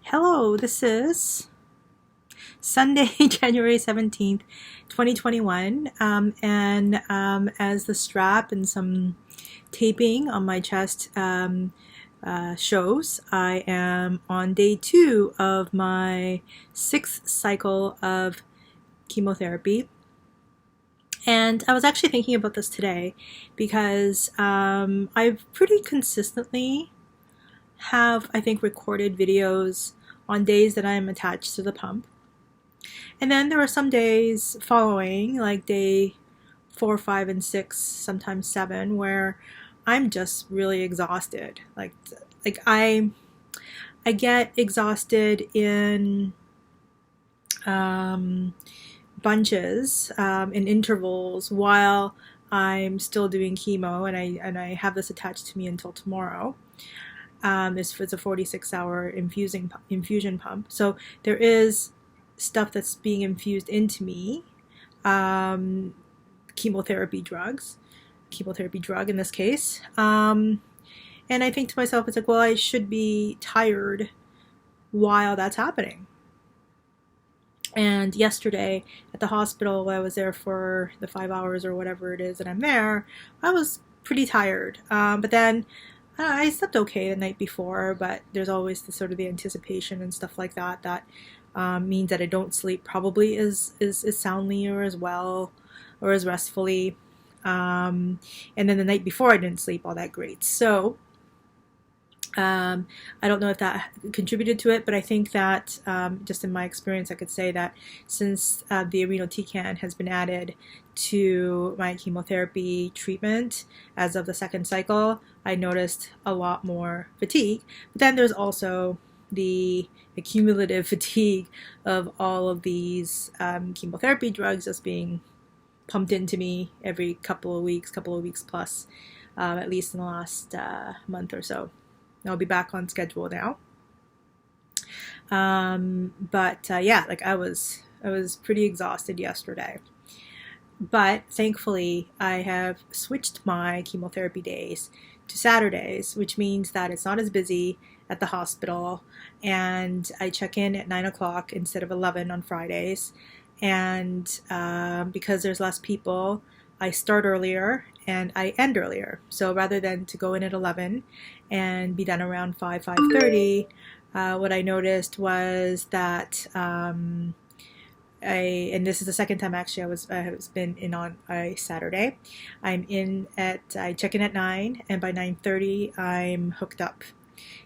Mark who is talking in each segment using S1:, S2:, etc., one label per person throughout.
S1: Hello, this is Sunday, January 17th, 2021. And as the strap and some taping on my chest shows, I am on day 2 of my 6th cycle of chemotherapy. And I was actually thinking about this today because I've pretty consistently have, I think, recorded videos on days that I'm attached to the pump. And then there are some days following, like day 4, 5, and 6, sometimes 7, where I'm just really exhausted. Like I get exhausted in um, bunches, in intervals while I'm still doing chemo, and I have this attached to me until tomorrow. It's a 46-hour infusion pump. So there is stuff that's being infused into me, um, chemotherapy drug in this case. And I think to myself, it's like, well, I should be tired while that's happening. And yesterday at the hospital, I was there for the 5 hours or whatever it is that I'm there. I was pretty tired. But then I slept okay the night before, but there's always the sort of the anticipation and stuff like that that means that I don't sleep probably as soundly or as well or as restfully. And then the night before I didn't sleep all that great. So I don't know if that contributed to it, but I think that just in my experience, I could say that since the irinotecan has been added to my chemotherapy treatment as of the second cycle, I noticed a lot more fatigue. But then there's also the accumulative fatigue of all of these chemotherapy drugs just being pumped into me every couple of weeks plus, at least in the last month or so. I'll be back on schedule now. Yeah, like I was pretty exhausted yesterday. But thankfully, I have switched my chemotherapy days to Saturdays, which means that it's not as busy at the hospital, and I check in at 9 o'clock instead of 11 on Fridays. And because there's less people, I start earlier and I end earlier. So rather than to go in at 11 and be done around 5:30, what I noticed was that and this is the second time actually I was been in on a Saturday. I check in at 9, and by 9:30 I'm hooked up.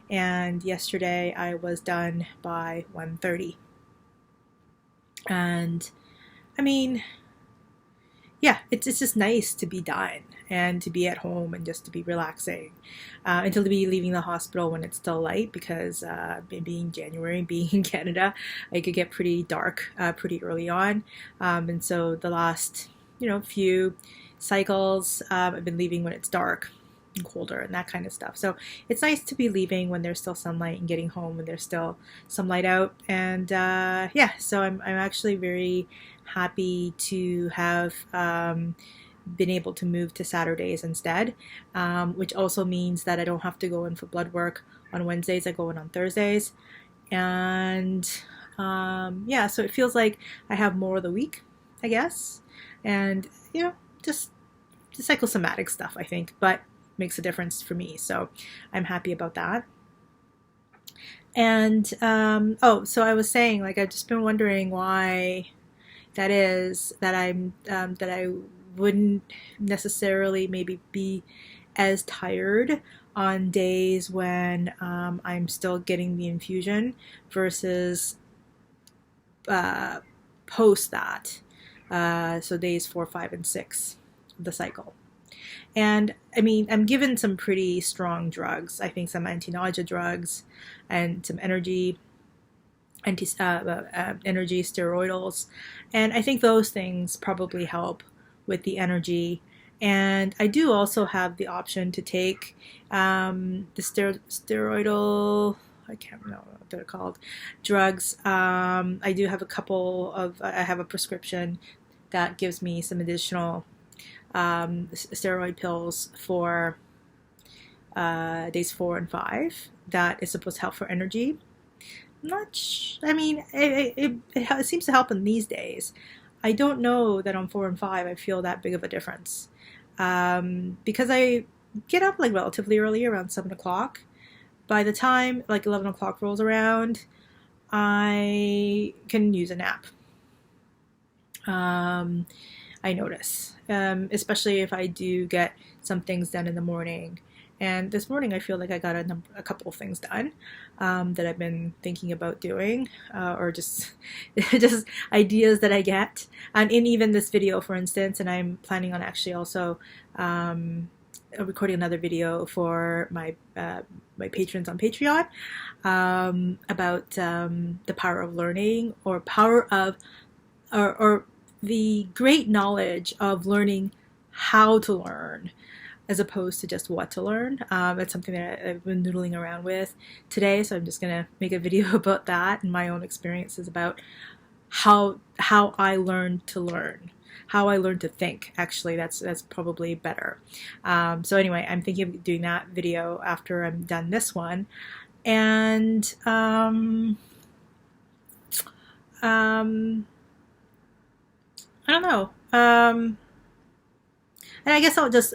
S1: And yesterday I was done by 1:30. And I mean, yeah, it's just nice to be done and to be at home and just to be relaxing, and to be leaving the hospital when it's still light, because being January, being in Canada, it could get pretty dark pretty early on, and so the last few cycles, I've been leaving when it's dark and colder and that kind of stuff. So it's nice to be leaving when there's still sunlight and getting home when there's still some light out. And yeah, so I'm actually very happy to have been able to move to Saturdays instead, which also means that I don't have to go in for blood work on Wednesdays. I go in on Thursdays. And yeah, so it feels like I have more of the week, I guess. And, just the psychosomatic stuff, I think, but makes a difference for me. So I'm happy about that. And, so I was saying, like, I've just been wondering why that is that that I wouldn't necessarily maybe be as tired on days when I'm still getting the infusion versus post that. So days 4, 5, and 6 of the cycle. And I mean, I'm given some pretty strong drugs. I think some anti-nausea drugs and some energy steroidals, and I think those things probably help with the energy. And I do also have the option to take the steroidal, I can't remember what they're called, drugs. I do have I have a prescription that gives me some additional steroid pills for days 4 and 5 that is supposed to help for energy. I mean, it seems to help in these days. I don't know that on 4 and 5 I feel that big of a difference, because I get up like relatively early, around 7 o'clock. By the time like 11 o'clock rolls around, I can use a nap. Um, I notice, especially if I do get some things done in the morning. And this morning, I feel like I got a couple of things done, that I've been thinking about doing, or just just ideas that I get. And in even this video, for instance, and I'm planning on actually also recording another video for my patrons on Patreon, about the power of learning, or power of or the great knowledge of learning how to learn, as opposed to just what to learn. It's something that I've been noodling around with today, so I'm just going to make a video about that and my own experiences about how I learned to learn, how I learned to think. Actually, that's probably better. So anyway, I'm thinking of doing that video after I'm done this one. And I don't know. And I guess I'll just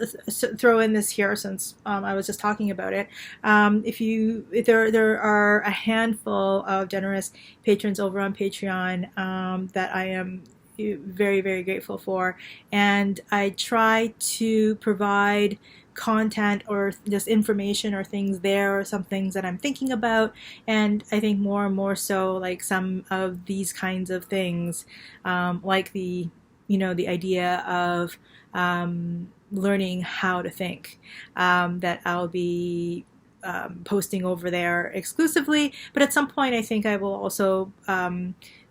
S1: throw in this here, since I was just talking about it. If there are a handful of generous patrons over on Patreon, that I am very, very grateful for, and I try to provide content or just information or things there, or some things that I'm thinking about. And I think more and more so, like some of these kinds of things, like the idea of learning how to think, that I'll be posting over there exclusively. But at some point, I think I will also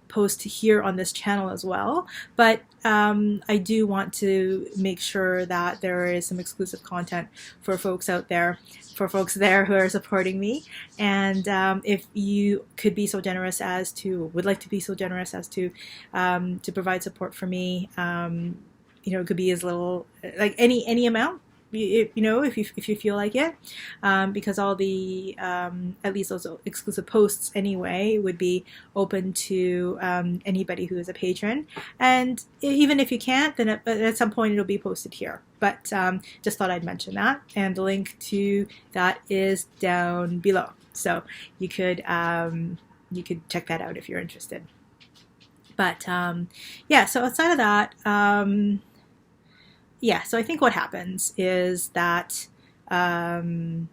S1: post here on this channel as well. But I do want to make sure that there is some exclusive content for folks out there, for folks there who are supporting me. And if you could be so generous as to, would like to be so generous as to provide support for me, it could be as little, like any amount, if you feel like it, because all the at least those exclusive posts anyway would be open to anybody who is a patron. And even if you can't, then at some point it'll be posted here. But just thought I'd mention that, and the link to that is down below, so you could check that out if you're interested. But yeah, so outside of that, yeah, so I think what happens is that I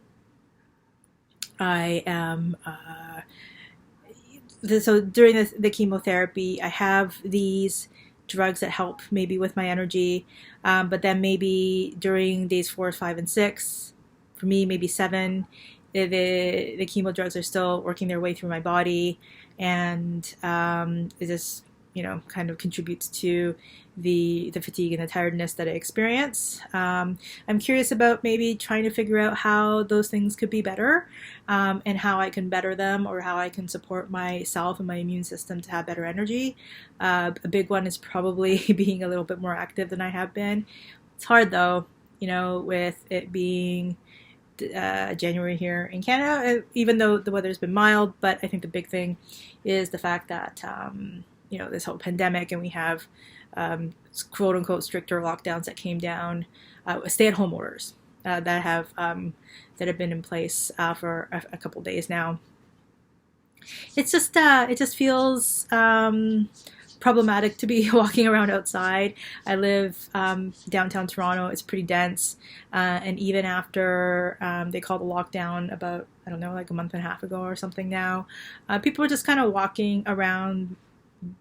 S1: am, so during the chemotherapy, I have these drugs that help maybe with my energy, but then maybe during days 4, 5, and 6, for me, maybe 7, the chemo drugs are still working their way through my body, and it just kind of contributes to the fatigue and the tiredness that I experience. I'm curious about maybe trying to figure out how those things could be better, and how I can better them, or how I can support myself and my immune system to have better energy. A big one is probably being a little bit more active than I have been. It's hard though, with it being January here in Canada, even though the weather's been mild. But I think the big thing is the fact that this whole pandemic, and we have quote unquote stricter lockdowns that came down, stay-at-home orders that have been in place for a couple days now. It's just it just feels problematic to be walking around outside. I live downtown Toronto. It's pretty dense, and even after they called the lockdown about, I don't know, like a month and a half ago or something now, people are just kind of walking around,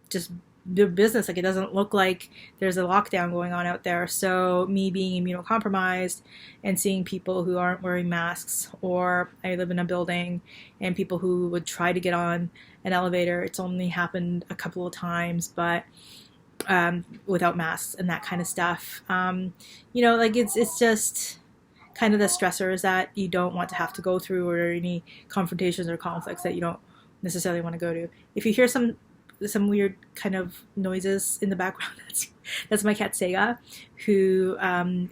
S1: just do business. Like, it doesn't look like there's a lockdown going on out there. So me being immunocompromised and seeing people who aren't wearing masks, or I live in a building and people who would try to get on an elevator, it's only happened a couple of times, but without masks and that kind of stuff. Like it's just kind of the stressors that you don't want to have to go through, or any confrontations or conflicts that you don't necessarily want to go to. If you hear some weird kind of noises in the background, that's my cat Sega, who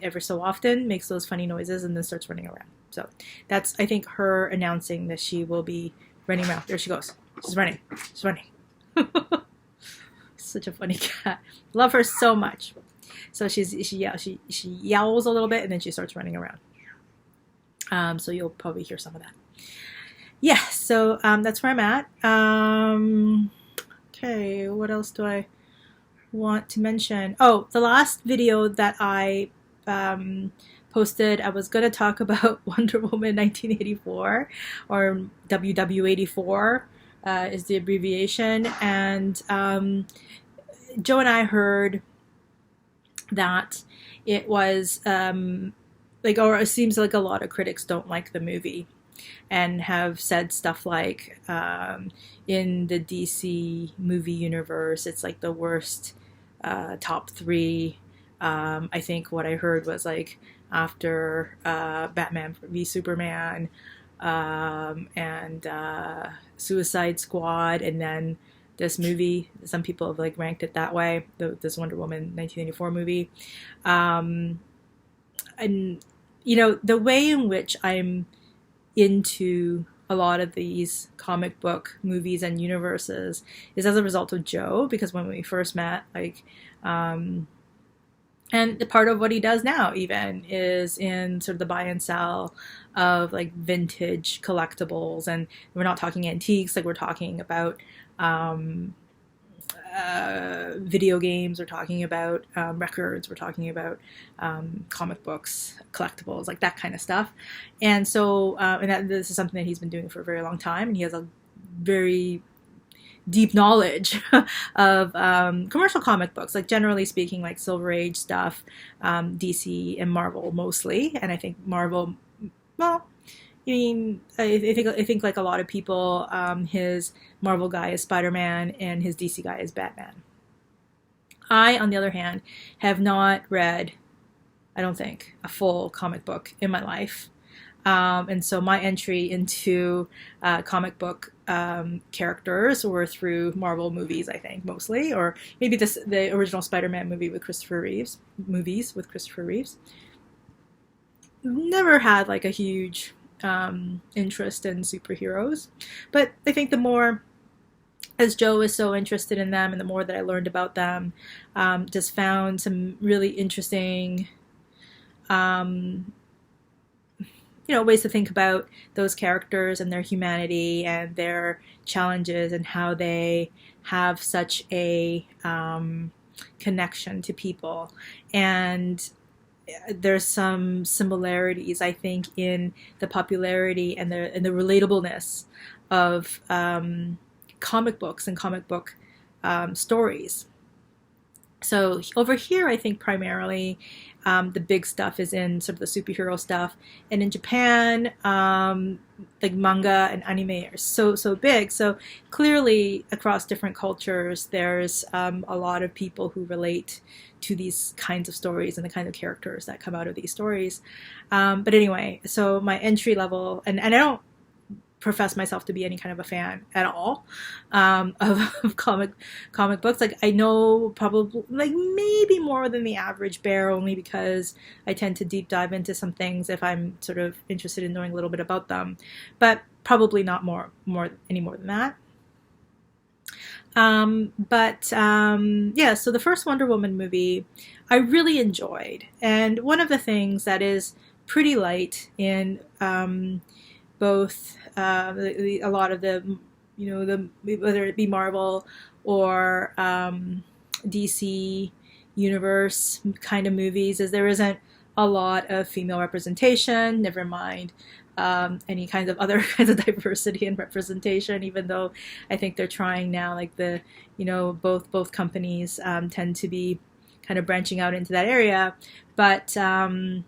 S1: ever so often makes those funny noises and then starts running around. So that's, I think, her announcing that she will be running around. There she goes. She's running. She's running. Such a funny cat. Love her so much. So she yells a little bit and then she starts running around. So you'll probably hear some of that. Yeah, so that's where I'm at. Okay, what else do I want to mention? Oh, the last video that I posted, I was going to talk about Wonder Woman 1984, or WW84 is the abbreviation. And Joe and I heard that it was or it seems like a lot of critics don't like the movie and have said stuff like in the DC movie universe, it's like the worst top 3. I think what I heard was like after Batman v Superman and Suicide Squad, and then this movie. Some people have like ranked it that way, this Wonder Woman 1984 movie. And the way in which I'm into a lot of these comic book movies and universes is as a result of Joe, because when we first met, and the part of what he does now even is in sort of the buy and sell of like vintage collectibles. And we're not talking antiques, like we're talking about video games, we're talking about records, we're talking about comic books, collectibles, like that kind of stuff. And so this is something that he's been doing for a very long time, and he has a very deep knowledge of commercial comic books, like generally speaking, like Silver Age stuff, DC and Marvel mostly. And I think Marvel, well, I think like a lot of people, his Marvel guy is Spider-Man and his DC guy is Batman. I, on the other hand, have not read, I don't think, a full comic book in my life. And so my entry into comic book characters were through Marvel movies, I think, mostly, or maybe the original Spider-Man movie with Christopher Reeves. Never had like a huge interest in superheroes, but I think the more, as Joe is so interested in them, and the more that I learned about them, just found some really interesting ways to think about those characters and their humanity and their challenges and how they have such a connection to people. And there's some similarities, I think, in the popularity and the relatableness of comic books and comic book stories. So over here, I think primarily the big stuff is in sort of the superhero stuff. And in Japan, like manga and anime are so big. So clearly across different cultures, there's a lot of people who relate to these kinds of stories and the kind of characters that come out of these stories. But anyway, so my entry level, and I don't profess myself to be any kind of a fan at all of comic books. Like I know probably like maybe more than the average bear, only because I tend to deep dive into some things if I'm sort of interested in knowing a little bit about them, but probably not any more than that. Yeah, so the first Wonder Woman movie I really enjoyed, and one of the things that is pretty light in both a lot of the whether it be Marvel or DC universe kind of movies, is there isn't a lot of female representation, never mind any kinds of other kinds of diversity and representation, even though I think they're trying now, like both companies tend to be kind of branching out into that area. But I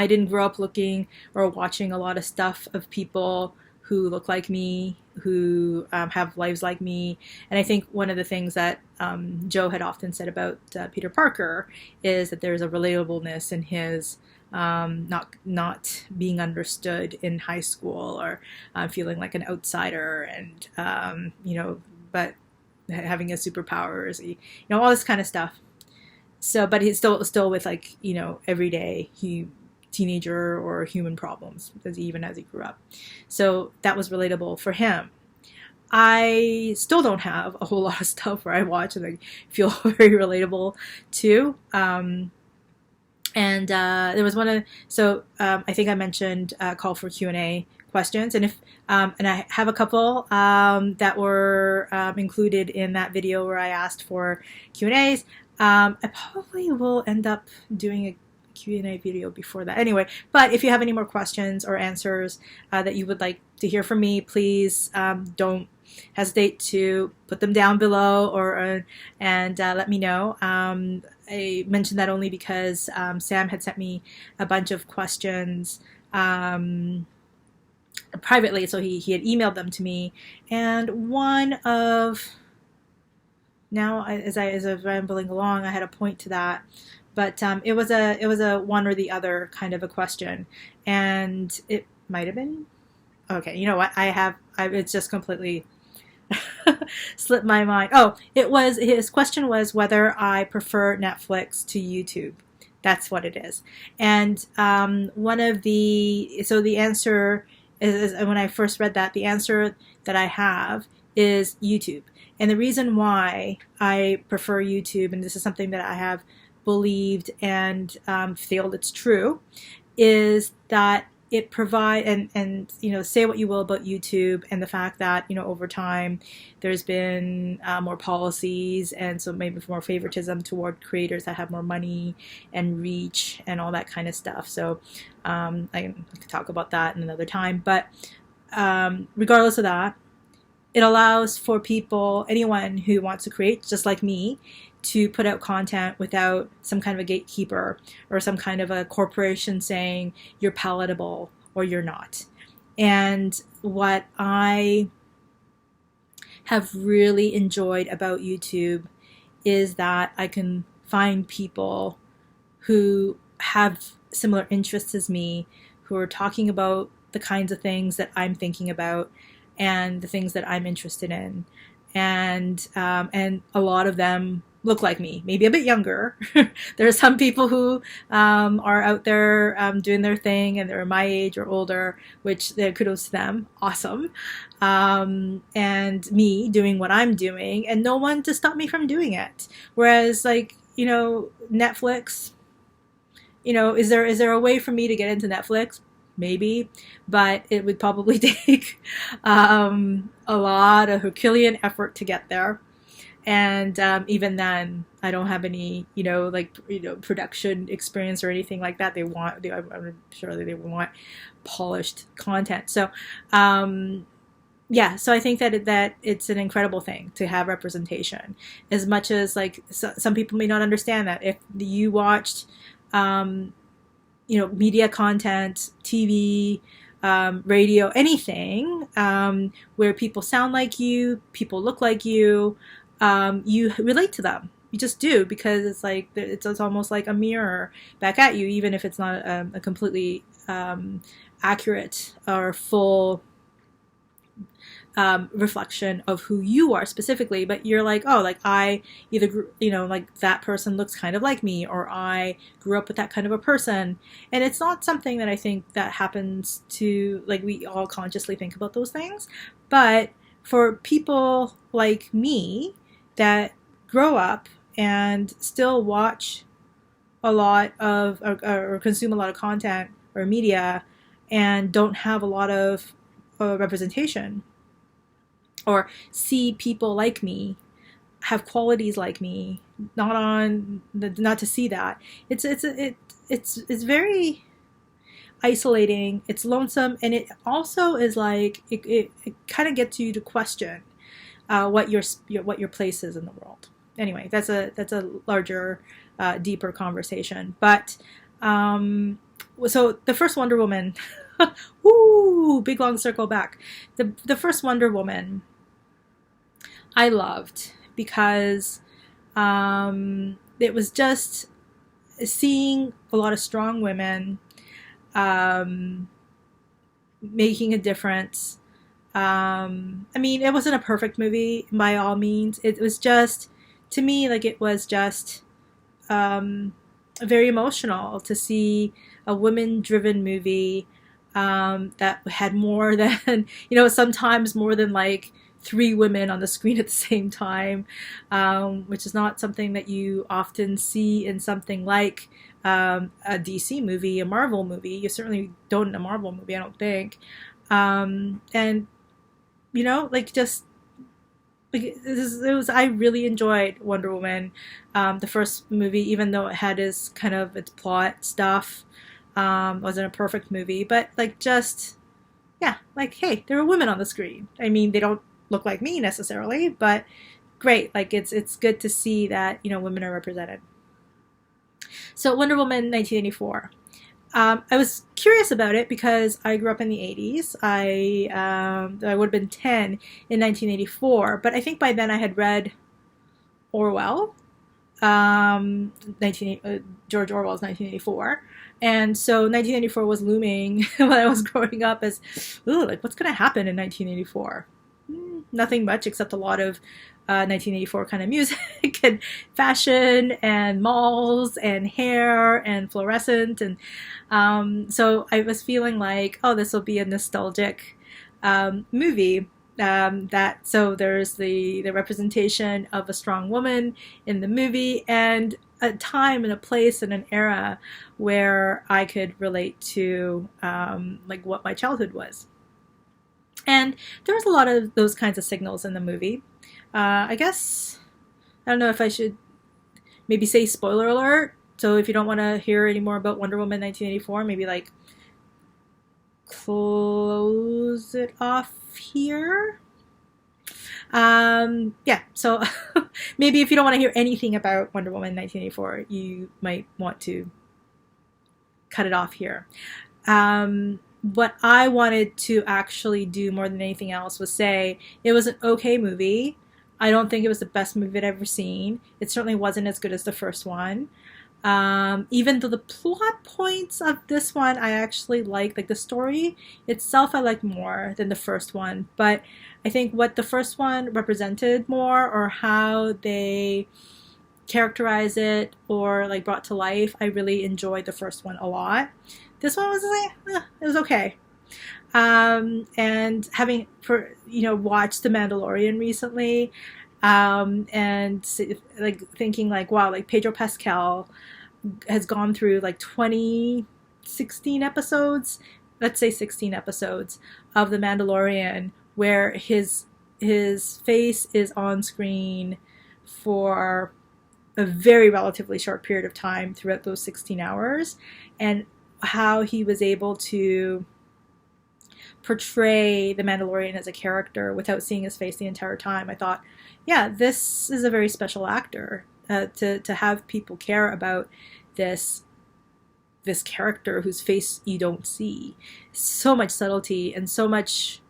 S1: didn't grow up looking or watching a lot of stuff of people who look like me, who have lives like me. And I think one of the things that Joe had often said about Peter Parker is that there's a relatableness in his not being understood in high school, or feeling like an outsider, and but having his superpowers, all this kind of stuff. So, but he's still with every day he teenager or human problems even as he grew up. So that was relatable for him. I still don't have a whole lot of stuff where I watch and I feel very relatable to. And there was one of, so I think I mentioned call for Q&A questions, and if and I have a couple that were included in that video where I asked for Q&As. I probably will end up doing a Q&A video before that anyway, but if you have any more questions or answers that you would like to hear from me, please don't hesitate to put them down below or and let me know. I mentioned that only because Sam had sent me a bunch of questions privately, so he had emailed them to me, and one of, now as I was rambling along, I had a point to that, but it was a one or the other kind of a question, and it might have been, okay, you know what, it's just completely slipped my mind. Oh, his question was whether I prefer Netflix to YouTube. That's what it is. And so the answer is, when I first read that, the answer that I have is YouTube. And the reason why I prefer YouTube, and this is something that I have believed and feel it's true, is that it provide, and you know, say what you will about YouTube and the fact that, you know, over time there's been more policies, and so maybe more favoritism toward creators that have more money and reach and all that kind of stuff. So I could talk about that in another time, but regardless of that, it allows for people, anyone who wants to create, just like me, to put out content without some kind of a gatekeeper or some kind of a corporation saying you're palatable or you're not. And what I have really enjoyed about YouTube is that I can find people who have similar interests as me, who are talking about the kinds of things that I'm thinking about and the things that I'm interested in. And a lot of them look like me, maybe a bit younger. There are some people who are out there doing their thing, and they're my age or older, which kudos to them, awesome. And me doing what I'm doing, and no one to stop me from doing it. Whereas, like, you know, Netflix, you know, is there a way for me to get into Netflix? Maybe, but it would probably take a lot of Herculean effort to get there. And even then, I don't have any, you know, like, you know, production experience or anything like that. I'm sure that they want polished content. So, yeah. So I think that it's an incredible thing to have representation. As much as, like, some people may not understand that. If you watched, you know, media content, TV, radio, anything, where people sound like you, people look like you relate to them. You just do, because it's like, it's almost like a mirror back at you, even if it's not a completely accurate or full reflection of who you are specifically, but you're like, oh, like, I either grew, you know, like, that person looks kind of like me, or I grew up with that kind of a person. And it's not something that I think that happens to, like, we all consciously think about those things, but for people like me that grow up and still watch a lot of or consume a lot of content or media and don't have a lot of representation, or see people like me have qualities like me, not to see that, it's very isolating, it's lonesome, and it also is like, it kind of gets you to question what your place is in the world. Anyway, that's a larger, deeper conversation. But so the first Wonder Woman, woo, big long circle back. The first Wonder Woman I loved because it was just seeing a lot of strong women making a difference. I mean, it wasn't a perfect movie by all means. It was just, to me, like, it was just very emotional to see a women-driven movie that had more than, sometimes more than like three women on the screen at the same time, which is not something that you often see in something like a DC movie, a Marvel movie. You certainly don't in a Marvel movie, I don't think. And like just like it was I really enjoyed Wonder Woman, the first movie, even though it had its plot stuff. Wasn't a perfect movie, but like just yeah, like hey, there are women on the screen. I mean, they don't look like me necessarily, but great. Like it's good to see that women are represented. So Wonder Woman 1984. I was curious about it because I grew up in the 80s. I would have been 10 in 1984, but I think by then I had read Orwell, 19, George Orwell's 1984. And so 1984 was looming when I was growing up as, ooh, like what's going to happen in 1984? Nothing much except a lot of 1984 kind of music and fashion and malls and hair and fluorescent. And so I was feeling like, oh, this will be a nostalgic movie. So there's the representation of a strong woman in the movie and a time and a place and an era where I could relate to like what my childhood was. And there was a lot of those kinds of signals in the movie. I guess, I don't know if I should maybe say spoiler alert. So if you don't want to hear any more about Wonder Woman 1984, maybe like close it off here. Yeah, so maybe if you don't want to hear anything about Wonder Woman 1984, you might want to cut it off here. What I wanted to actually do more than anything else was say it was an okay movie. I don't think it was the best movie I'd ever seen. It certainly wasn't as good as the first one. Even though the plot points of this one I actually like the story itself I like more than the first one. But I think what the first one represented more, or how they characterize it or like brought to life, I really enjoyed the first one a lot. This one was like, it was okay. And having watched The Mandalorian recently, and like thinking like, wow, like Pedro Pascal has gone through like 16 episodes, let's say 16 episodes of The Mandalorian, where his face is on screen for a very relatively short period of time throughout those 16 hours, and how he was able to portray the Mandalorian as a character without seeing his face the entire time. I thought, yeah, this is a very special actor, to have people care about this character whose face you don't see. So much subtlety and so much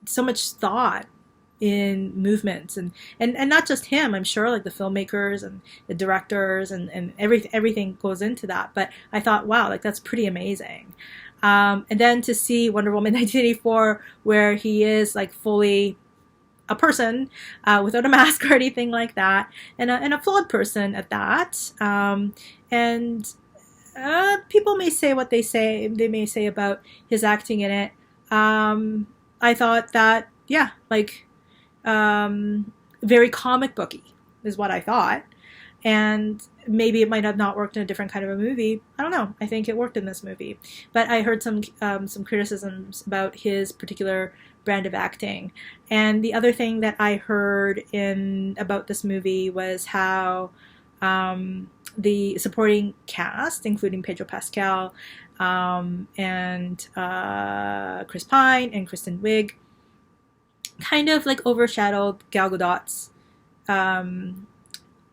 S1: thought in movements, and not just him. I'm sure like the filmmakers and the directors and everything goes into that. But I thought, wow, like that's pretty amazing. And then to see Wonder Woman 1984, where he is like fully a person without a mask or anything like that, and a flawed person at that. And people may say what they may say about his acting in it. I thought that, yeah, like very comic booky is what I thought. And maybe it might have not worked in a different kind of a movie. I don't know. I think it worked in this movie. But I heard some criticisms about his particular brand of acting. And the other thing that I heard about this movie was how the supporting cast, including Pedro Pascal and Chris Pine and Kristen Wiig, kind of like overshadowed Gal Gadot's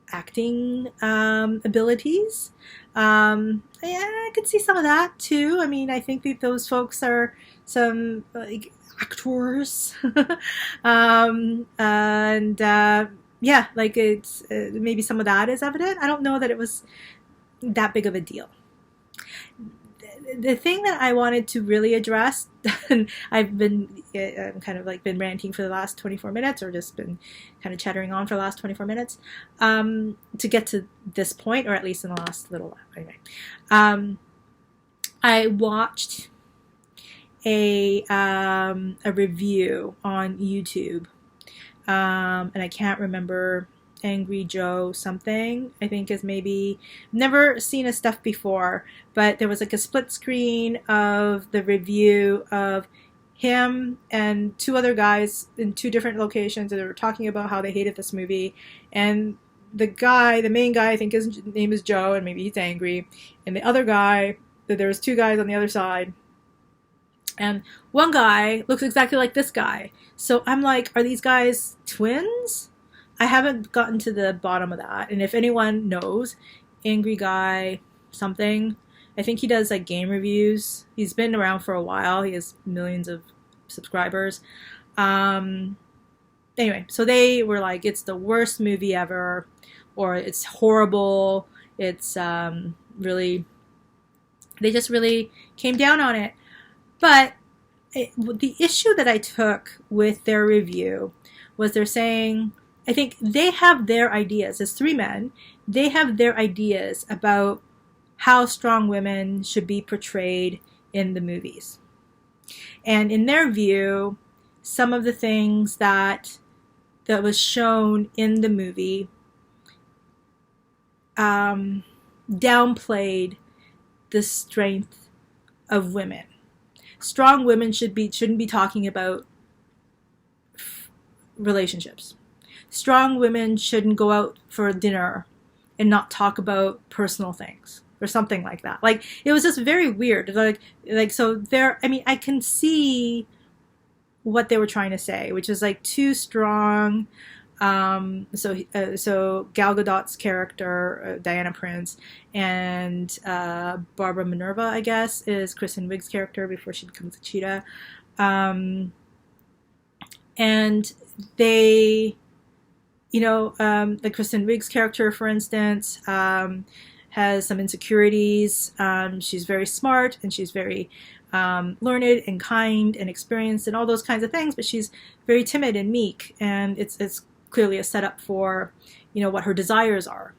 S1: acting abilities. Yeah, I could see some of that too. I mean, I think that those folks are some like actors, and yeah, like it's maybe some of that is evident. I don't know that it was that big of a deal. the thing that I wanted to really address, and I've been kind of like been ranting for the last 24 minutes, or just been kind of chattering on for the last 24 minutes, to get to this point, or at least in the last little while. Anyway, I watched a review on YouTube, and I can't remember. Angry Joe something, I think, is maybe, never seen his stuff before, but there was like a split screen of the review of him and two other guys in two different locations, and they were talking about how they hated this movie. And the main guy, I think his name is Joe, and maybe he's angry, and the other guy, there was two guys on the other side, and one guy looks exactly like this guy. So I'm like, are these guys twins? I haven't gotten to the bottom of that. And if anyone knows, Angry Guy something, I think he does like game reviews. He's been around for a while. He has millions of subscribers. Anyway, so they were like, it's the worst movie ever, or it's horrible. It's really, they just really came down on it. But the issue that I took with their review was they're saying, I think they have their ideas. As three men, they have their ideas about how strong women should be portrayed in the movies. And in their view, some of the things that was shown in the movie downplayed the strength of women. Strong women shouldn't be talking about relationships. Strong women shouldn't go out for dinner and not talk about personal things or something like that. Like, it was just very weird. Like so there, I mean, I can see what they were trying to say, which is like too strong. So Gal Gadot's character, Diana Prince, and Barbara Minerva, I guess, is Kristen Wiig's character before she becomes a cheetah. And they, the Kristen Wiig's character, for instance, has some insecurities. She's very smart, and she's very learned and kind and experienced and all those kinds of things, but she's very timid and meek, and it's clearly a setup for what her desires are,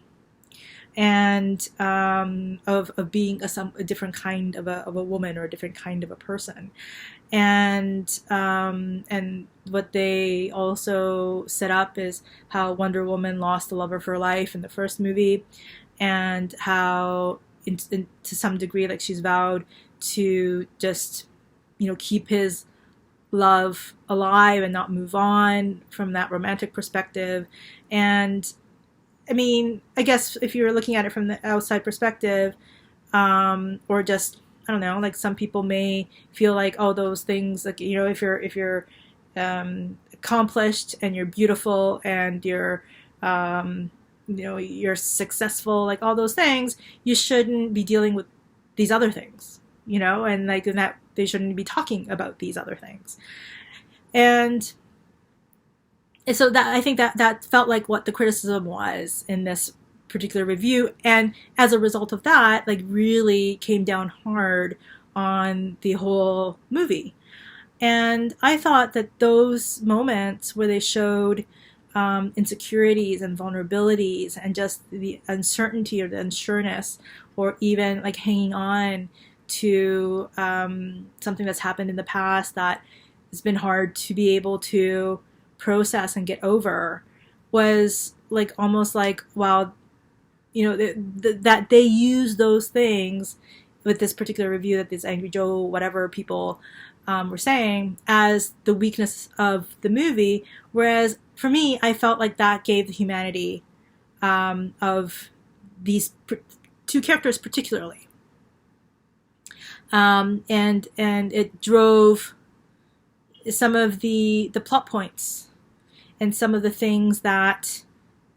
S1: and of being a different kind of a woman, or a different kind of a person. And what they also set up is how Wonder Woman lost the love of her life in the first movie, and how to some degree, like, she's vowed to just keep his love alive and not move on from that romantic perspective. And I mean, I guess if you're looking at it from the outside perspective, or just, I don't know, like, some people may feel like, oh, those things, like, if you're accomplished and you're beautiful and you're you're successful, like all those things, you shouldn't be dealing with these other things, and like, and that they shouldn't be talking about these other things. And so that, I think that felt like what the criticism was in this particular review, and as a result of that, like, really came down hard on the whole movie. And I thought that those moments where they showed insecurities and vulnerabilities and just the uncertainty or the unsureness, or even like hanging on to something that's happened in the past that has been hard to be able to process and get over, was like almost like, wow, that they use those things with this particular review, that this Angry Joe, whatever people were saying, as the weakness of the movie. Whereas for me, I felt like that gave the humanity of these two characters particularly. And it drove some of the plot points and some of the things that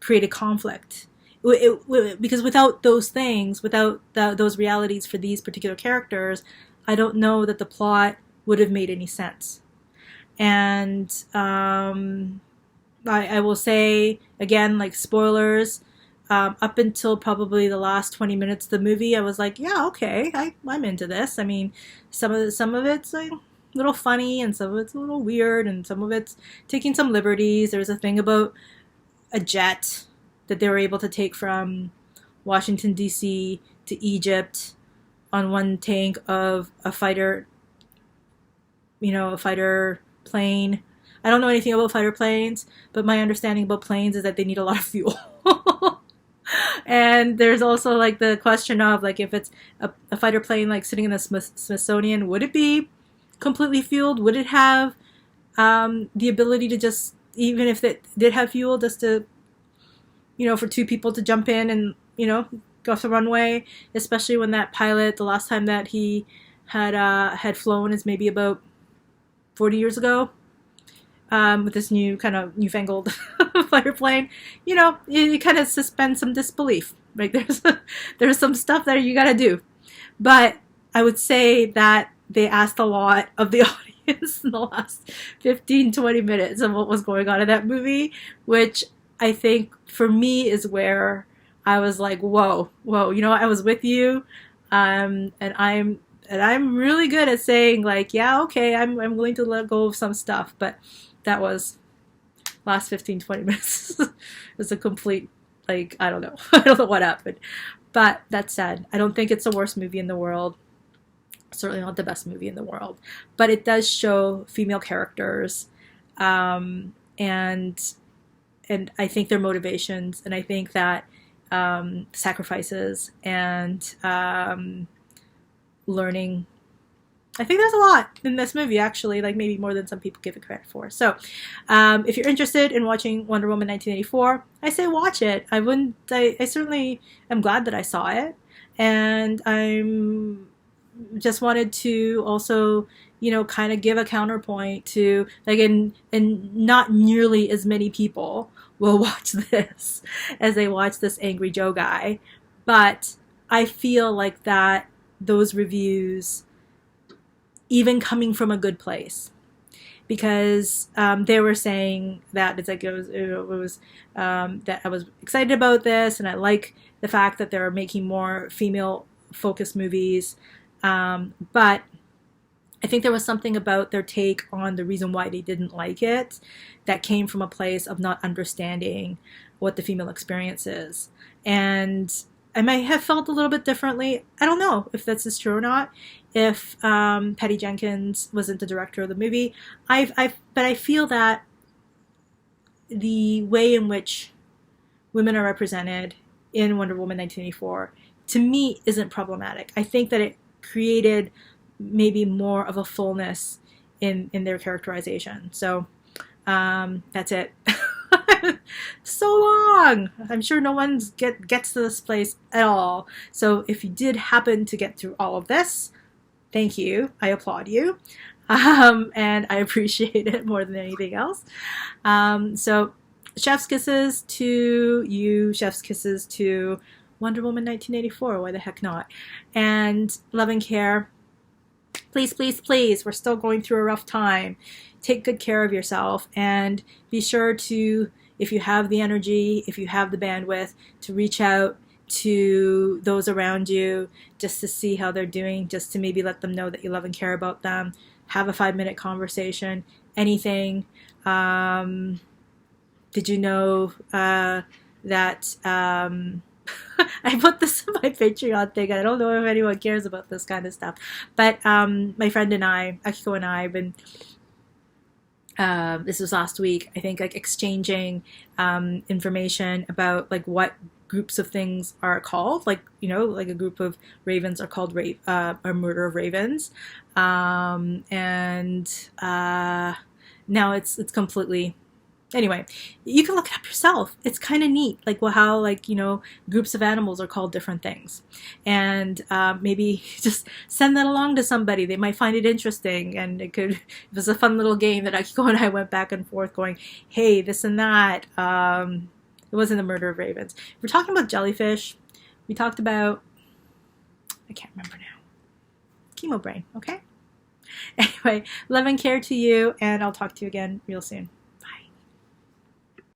S1: created conflict. Because without those things, without those realities for these particular characters, I don't know that the plot would have made any sense. And I will say, again, like, spoilers, up until probably the last 20 minutes of the movie, I was like, yeah, okay, I'm into this. I mean, some of it's like a little funny, and some of it's a little weird, and some of it's taking some liberties. There's a thing about a jet that they were able to take from Washington, D.C. to Egypt on one tank of a fighter, a fighter plane. I don't know anything about fighter planes, but my understanding about planes is that they need a lot of fuel. And there's also like the question of like, if it's a fighter plane like sitting in the Smithsonian, would it be completely fueled? Would it have the ability to just, even if it did have fuel, just to, for two people to jump in and, go off the runway, especially when that pilot, the last time that he had flown is maybe about 40 years ago, with this new kind of newfangled fighter plane, you kind of suspend some disbelief. Like there's some stuff that you got to do. But I would say that they asked a lot of the audience in the last 15, 20 minutes of what was going on in that movie, which I think for me is where I was like, whoa, I was with you. And I'm really good at saying like, yeah, okay, I'm willing to let go of some stuff, but that was last 15, 20 minutes. It was a complete, like, I don't know. I don't know what happened. But that said, I don't think it's the worst movie in the world. Certainly not the best movie in the world. But it does show female characters, and I think their motivations, and I think that sacrifices and learning. I think there's a lot in this movie, actually, like maybe more than some people give it credit for. So, if you're interested in watching Wonder Woman 1984, I say watch it. I certainly am glad that I saw it, and I'm just wanted to also, kind of give a counterpoint to, like, and not nearly as many people will watch this as they watch this Angry Joe guy, but I feel like that those reviews, even coming from a good place, because they were saying that it's like it was that I was excited about this, and I like the fact that they're making more female-focused movies, but I think there was something about their take on the reason why they didn't like it that came from a place of not understanding what the female experience is, and I might have felt a little bit differently. I don't know if that's true or not. If Patty Jenkins wasn't the director of the movie, but I feel that the way in which women are represented in Wonder Woman 1984, to me, isn't problematic. I think that it created maybe more of a fullness in their characterization. So that's it. So long. I'm sure no one gets to this place at all. So if you did happen to get through all of this, thank you. I applaud you. And I appreciate it more than anything else. So chef's kisses to you, chef's kisses to Wonder Woman 1984. Why the heck not? And love and care. Please, please, please. We're still going through a rough time. Take good care of yourself, and be sure to, if you have the energy, if you have the bandwidth, to reach out to those around you just to see how they're doing, just to maybe let them know that you love and care about them. Have a 5-minute conversation, anything. Did you know that I put this in my Patreon thing. I don't know if anyone cares about this kind of stuff, but my friend and I, Akiko and I, have been this was last week, I think, like exchanging information about like what groups of things are called, like, like a group of ravens are called a murder of ravens, and now it's completely. Anyway, you can look it up yourself. It's kind of neat, like how, like, groups of animals are called different things, and maybe just send that along to somebody. They might find it interesting, and it was a fun little game that Akiko and I went back and forth, going, "Hey, this and that." It wasn't the murder of ravens. We're talking about jellyfish. We talked about, I can't remember now. Chemo brain. Okay. Anyway, love and care to you, and I'll talk to you again real soon.